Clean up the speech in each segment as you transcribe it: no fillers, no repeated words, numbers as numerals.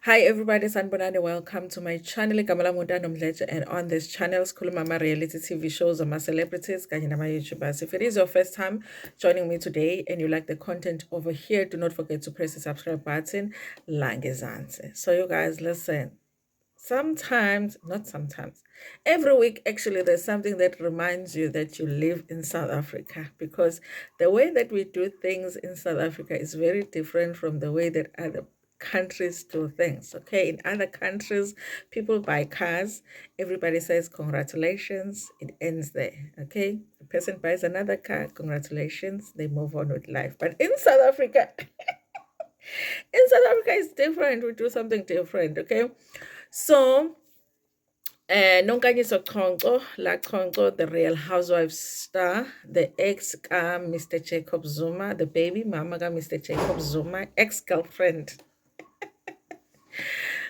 Hi everybody, Sanbonani. Welcome to my channel. Kamala Mudano Mleje, and on this channel, Mama reality TV shows of my celebrities, kanye nama YouTubers. If it is your first time joining me today and you like the content over here, do not forget to press the subscribe button. Langezanse. So you guys listen. Sometimes, not sometimes, every week actually there's something that reminds you that you live in South Africa, because the way that we do things in South Africa is very different from the way that other countries do things. Okay, in other countries people buy cars, everybody says congratulations, it ends there. Okay, the person buys another car, congratulations, they move on with life. But in South Africa, in South Africa it's different. We do something different. Okay, so Nonkanyiso Chonco, Lachonco, the Real Housewives star, the ex Mr. Jacob Zuma, the baby mama ka Mr. Jacob Zuma, ex-girlfriend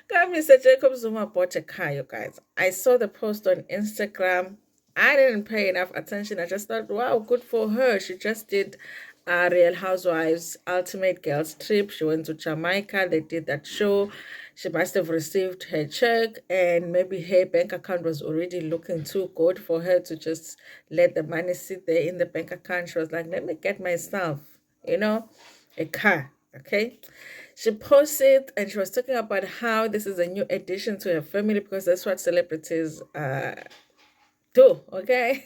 ka Mr. Jacob Zuma bought a car, you guys. I saw the post on Instagram. I didn't pay enough attention. I just thought, wow, good for her. She just did Real Housewives Ultimate Girls Trip. She went to Jamaica. They did that show. She must have received her check, and maybe her bank account was already looking too good for her to just let the money sit there in the bank account. She was like, let me get myself, a car. Okay. She posted and she was talking about how this is a new addition to her family, because that's what celebrities do, okay?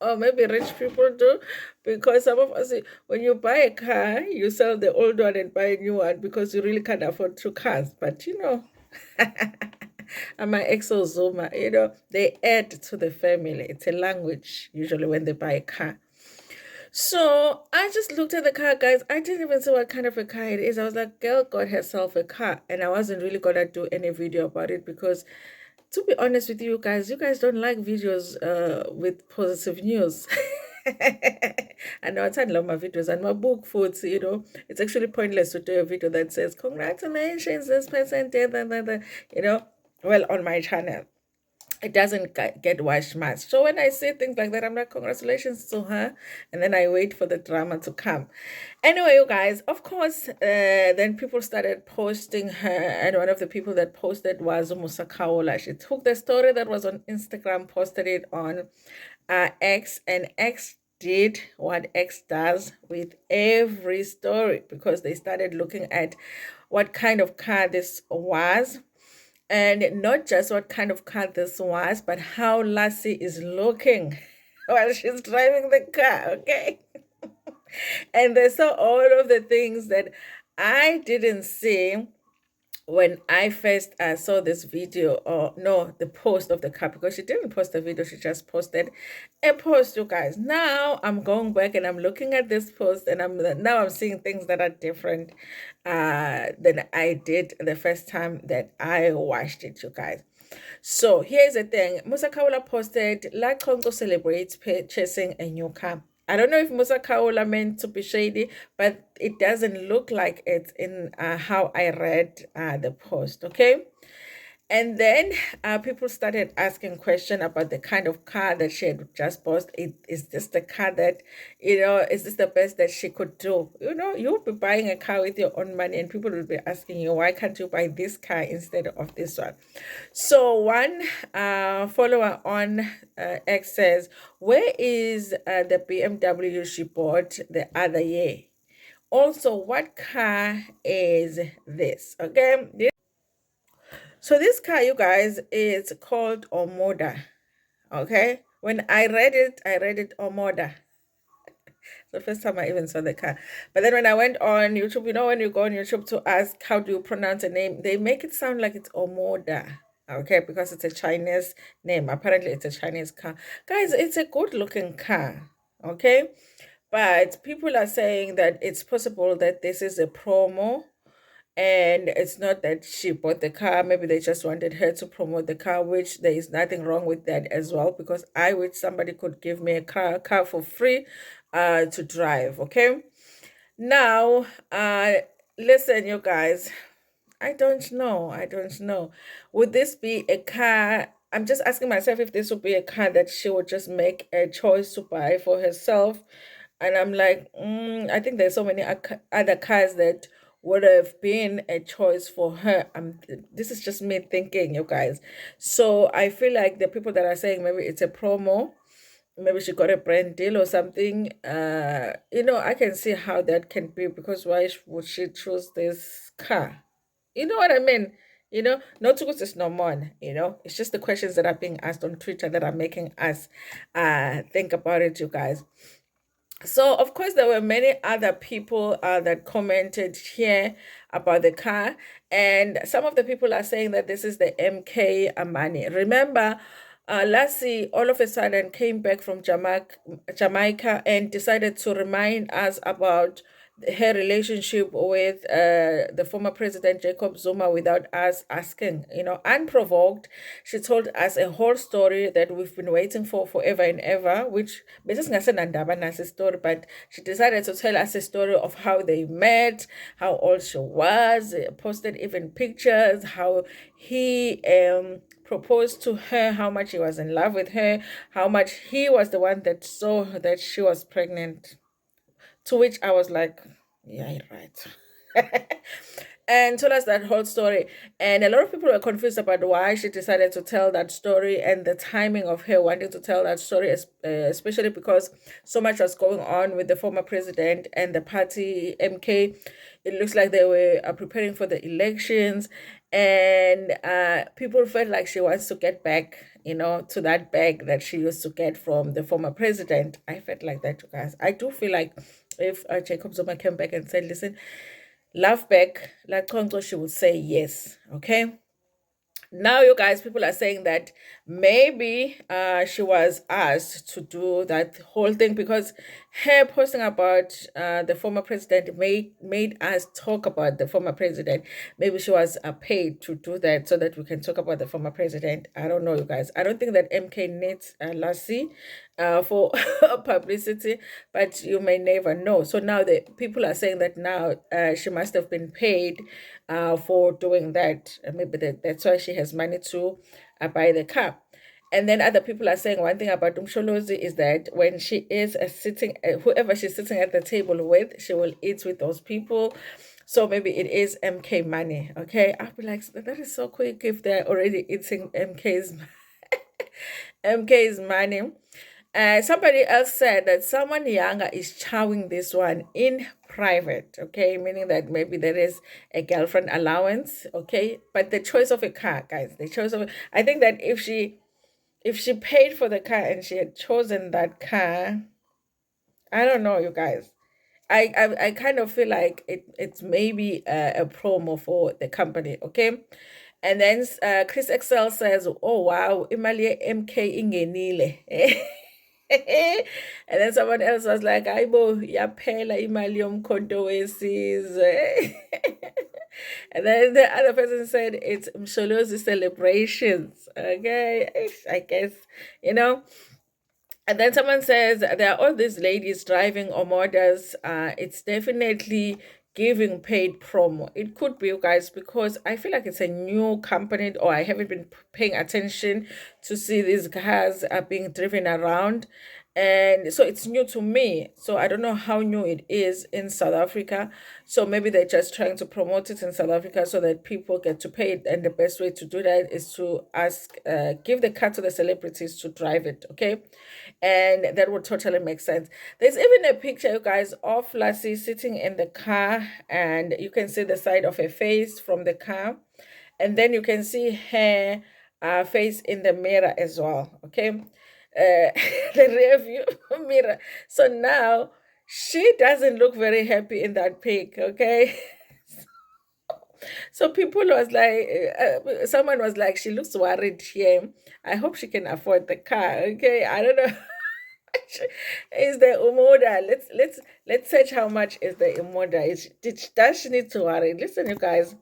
Or maybe rich people do, because some of us, when you buy a car, you sell the old one and buy a new one because you really can't afford two cars. But and my exo Zuma, they add to the family. It's a language usually when they buy a car. So I just looked at the car, guys. I didn't even see what kind of a car it is. I was like, girl got herself a car. And I wasn't really gonna do any video about it because, to be honest with you guys don't like videos with positive news. I know I love my videos and my book foods, it's actually pointless to do a video that says, congratulations, this person did that, well, on my channel it doesn't get watched much. So when I say things like that, I'm like, congratulations to her. And then I wait for the drama to come. Anyway, you guys, of course, then people started posting her. And one of the people that posted was Musa Kaola. She took the story that was on Instagram, posted it on X, and X did what X does with every story, because they started looking at what kind of car this was, and not just what kind of car this was, but how Lassie is looking while she's driving the car, okay? And they saw all of the things that I didn't see when I first saw this video, or no, the post of the car, because she didn't post the video, she just posted a post, you guys. Now I'm going back and I'm looking at this post, and I'm seeing things that are different than I did the first time that I watched it, you guys. So here's the thing. Musa Kaula posted, Lachonco celebrates purchasing a new car. I don't know if Musa Kaula meant to be shady, but it doesn't look like it in how I read the post, okay? And then people started asking questions about the kind of car that she had just bought. Is this the car that, is this the best that she could do? You'll be buying a car with your own money, and people will be asking you, why can't you buy this car instead of this one? So one follower on X says, where is the BMW she bought the other year? Also, what car is this? Okay. So this car, you guys, is called Omoda. Okay. When I read it Omoda. The first time I even saw the car. But then when I went on YouTube, when you go on YouTube to ask how do you pronounce a name, they make it sound like it's Omoda. Okay, because it's a Chinese name. Apparently it's a Chinese car. Guys, it's a good looking car. Okay. But people are saying that it's possible that this is a promo, and it's not that she bought the car. Maybe they just wanted her to promote the car, which there is nothing wrong with that as well, because I wish somebody could give me a car for free to drive. Okay. Now listen, you guys, I don't know. Would this be a car? I'm just asking myself if this would be a car that she would just make a choice to buy for herself. And I'm like, I think there's so many other cars that would have been a choice for her. This is just me thinking, you guys. So I feel like the people that are saying maybe it's a promo, maybe she got a brand deal or something. I can see how that can be, because why would she choose this car? You know what I mean? Not to it's no more. It's just the questions that are being asked on Twitter that are making us think about it, you guys. So, of course, there were many other people that commented here about the car, and some of the people are saying that this is the MK money. Remember, Lassie all of a sudden came back from Jamaica and decided to remind us about her relationship with the former president Jacob Zuma without us asking, unprovoked. She told us a whole story that we've been waiting for forever and ever, which nasi story, but she decided to tell us a story of how they met, how old she was, posted even pictures, how he proposed to her, how much he was in love with her, how much he was the one that saw that she was pregnant. To which I was like, yeah, you're right. And told us that whole story. And a lot of people were confused about why she decided to tell that story and the timing of her wanting to tell that story, especially because so much was going on with the former president and the party MK. It looks like they were preparing for the elections, and people felt like she wants to get back, to that bag that she used to get from the former president. I felt like that, you guys. I do feel like if Jacob Zuma came back and said, listen, love back, Lachonco, she would say yes. Okay. Now, you guys, people are saying that maybe she was asked to do that whole thing because her posting about the former president made us talk about the former president. Maybe she was paid to do that so that we can talk about the former president. I don't know, you guys. I don't think that MK needs Lassie for publicity, but you may never know. So now the people are saying that now she must have been paid for doing that. Maybe that's why she has money to buy the car. And then other people are saying one thing about Umsholozi is that when she is sitting, whoever she's sitting at the table with, she will eat with those people. So maybe it is MK money. Okay, I'll be like, that is so quick if they're already eating MK's money. Somebody else said that someone younger is chowing this one in private, okay, meaning that maybe there is a girlfriend allowance, okay, but the choice of a car, guys, I think that if she paid for the car and she had chosen that car, I don't know, you guys. I kind of feel like it's maybe a promo for the company, okay? And then Chris Excel says, "Oh wow, imali MK ingenile." And then someone else was like, "Ayibo, yaphela imali yomkhonto wesizwe." And then the other person said, "It's Msholozi celebrations." Okay, I guess you know. And then someone says there are all these ladies driving Omodas. It's definitely giving paid promo. It could be, you guys, because I feel like it's a new company, or I haven't been paying attention to see these cars are being driven around. And so it's new to me. So I don't know how new it is in South Africa. So maybe they're just trying to promote it in South Africa so that people get to pay it. And the best way to do that is to give the car to the celebrities to drive it. Okay. And that would totally make sense. There's even a picture, you guys, of Lassie sitting in the car, and you can see the side of her face from the car, and then you can see her face in the mirror as well. Okay, the rear view mirror. So now she doesn't look very happy in that pic. Okay. So people was like, someone was like, she looks worried here. I hope she can afford the car. Okay, I don't know. Is the umoda? Let's search how much is the umoda. Does she need to worry? Listen, you guys.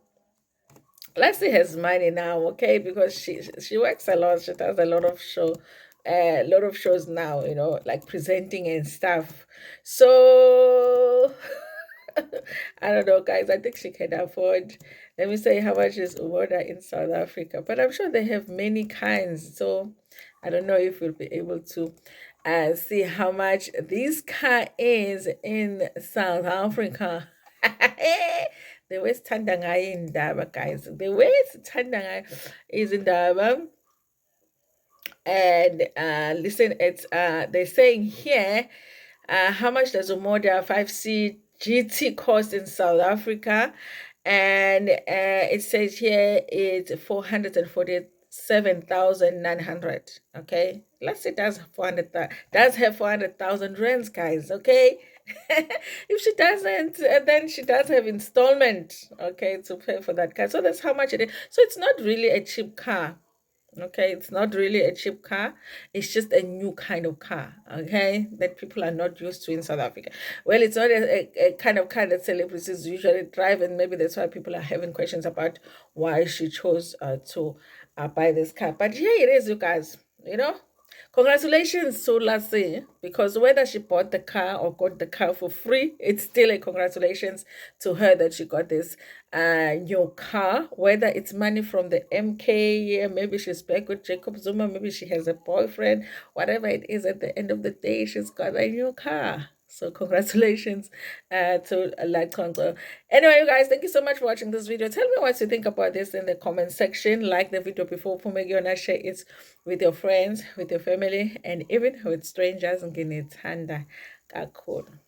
Lassie has money now, okay, because she works a lot. She does a lot of shows now. Like presenting and stuff. So I don't know, guys. I think she can afford. Let me say how much is Umoda in South Africa, but I'm sure they have many kinds. So I don't know if we'll be able to see how much this car is in South Africa. The way sithanda ngayo indaba, guys. The way sithanda ngayo is indaba. And listen, it's they're saying here, how much does a Moda 5C GT cost in South Africa? And it says here it's 447,900. Okay, let's say that's 400. Does have 400,000 rands, guys. Okay, if she doesn't, then she does have installment. Okay, to pay for that car. So that's how much it is. So it's not really a cheap car. Okay, it's not really a cheap car. It's just a new kind of car, okay, that people are not used to in South Africa. Well, it's not a kind of car that celebrities usually drive, and maybe that's why people are having questions about why she chose to buy this car. But here it is, you guys. Congratulations to Lassie, because whether she bought the car or got the car for free, it's still a congratulations to her that she got this new car. Whether it's money from the MK, maybe she's back with Jacob Zuma, maybe she has a boyfriend, whatever it is, at the end of the day, she's got a new car. So congratulations to Lachonco. Anyway, you guys, thank you so much for watching this video. Tell me what you think about this in the comment section. Like the video before Pumegiona, share it with your friends, with your family, and even with strangers. Nginethanda kakhulu.